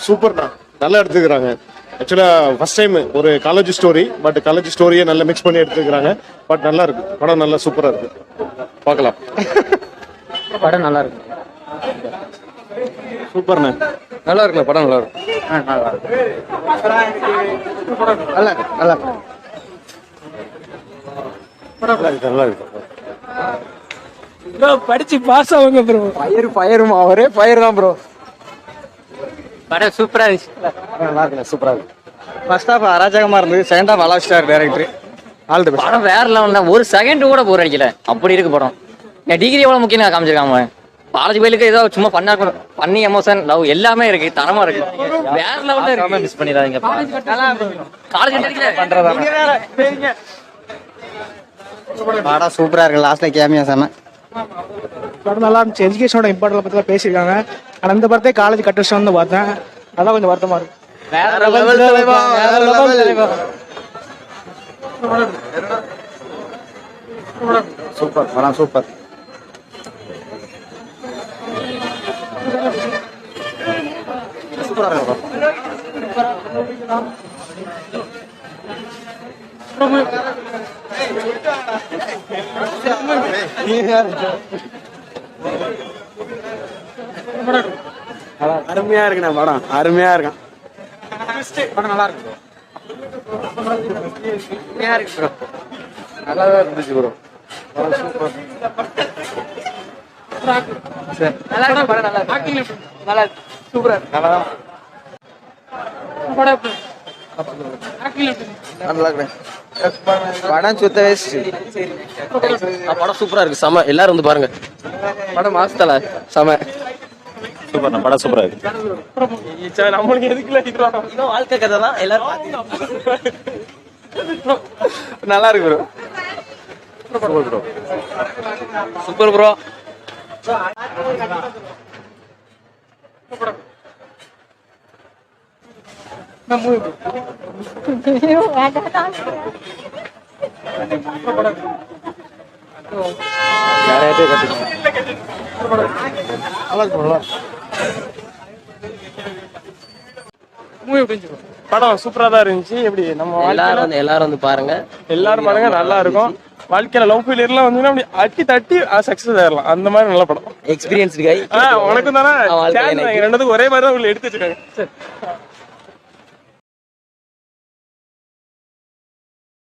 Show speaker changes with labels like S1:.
S1: சூப்பர்ண்ணா, நல்லா எடுத்துக்கிறாங்க. ஆக்சுவலா ஃபர்ஸ்ட் டைம் ஒரு காலேஜ் ஸ்டோரி, பட் காலேஜ் ஸ்டோரியை நல்லா மிக்ஸ் பண்ணி எடுத்துக்கிறாங்க. பட் நல்லா இருக்கு படம், நல்லா சூப்பரா இருக்கு, பார்க்கலாம்.
S2: படம் நல்லா இருக்கு.
S1: சூப்பர்ண்ணா,
S2: நல்லா இருக்குண்ணா, படம் நல்லா இருக்கு. நல்லா இருக்கு, நல்லா இருக்கு, நல்லா இருக்கு,
S1: நல்லா இருக்கு.
S3: ப்ரோ படிச்சு பாஸ் ஆகுங்க ப்ரோ.
S2: ஃபயருமா ஒரே ஃபயர் தான் ப்ரோ.
S3: படம் சூப்பரா இருந்துச்சு.
S2: நல்லா இருக்குண்ணா, சூப்பரா இருக்கு. ஃபர்ஸ்ட் ஹாஃப் அராஜகமா இருந்தது, செகண்ட் ஹாஃப் அலாஸ்டார் டைரக்டர். All the best.
S4: படம் வேற லெவல் தான், ஒரு செகண்ட் கூட போர் அடிக்கல, அப்படி இருக்கு படம். என் டிகிரி எவ்வளவு முக்கியம் காமிச்சிருக்காங்க. காலேஜ் பயிலுக்கு ஏதோ சும்மா பண்ணி எமோஷன் லவ் எல்லாமே இருக்கு, தரமா இருக்கு, வேற லெவல்ல இருக்கு. மிஸ் பண்ணிடாதீங்க. காலேஜ்
S2: படம் சூப்பரா இருக்கு. லாஸ்ட்ல கேமியா செம.
S3: படம் நல்லா இருந்துச்சு. எஜுகேஷனோட இம்பார்ட்டன்ட் பத்தி பேசியிருக்காங்க. ஆனா இந்த படத்தை காலேஜ் கட்டர்ஸ் வந்து பார்த்தேன், அதான் கொஞ்சம் வருத்தமா இருக்கு.
S2: வேற லெவல் தலைவா, வேற லெவல் தலைவா. சூப்பர் படம், சூப்பர். சூப்பரா இருக்கு.
S3: அருமையா இருக்குண்ணா, படம் அருமையா இருக்கும். படம் நல்லா இருக்கு,
S2: அருமையா இருக்கு ப்ரோ. நல்லா தான் இருந்துச்சு ப்ரோ. சூப்பர்.
S3: நல்லா இருக்கு படம், நல்லா இருக்கு, நல்லா இருக்கு, சூப்பரா இருக்கு.
S2: நல்லா தான்
S3: படம்
S2: நல்லா இருக்கு. படம் சுத்த வேஸ்ட்.
S4: படம் சூப்பரா இருக்கு, செம. எல்லாரும் வந்து பாருங்க.
S2: படம் மாஸ்தல செம.
S1: சூப்பர்ண்ணா, படம் சூப்பரா இருக்கு.
S3: நம்மளுக்கு எதுக்குல
S4: வாழ்க்கை கதை தான், எல்லாரும்
S2: நல்லா இருக்கு bro.
S1: Super bro,
S4: super bro.
S3: படம் சூப்பரா தான் இருந்துச்சு. எப்படி நம்ம
S4: எல்லாரும் வந்து பாருங்க,
S3: எல்லாரும் பாருங்க, நல்லா இருக்கும். வாழ்க்கையில லவ் ஃபெயிலியர்லாம் வந்தீங்கன்னா அப்படி அட்டி தட்டி சக்சஸ் ஆயிடலாம், அந்த மாதிரி நல்ல படம்.
S4: எக்ஸ்பீரியன்ஸ்டு கை.
S3: உனக்கும் தானே ரெண்டுத்துக்கும் ஒரே மாதிரி தான் உள்ள எடுத்து வச்சிருக்காங்க.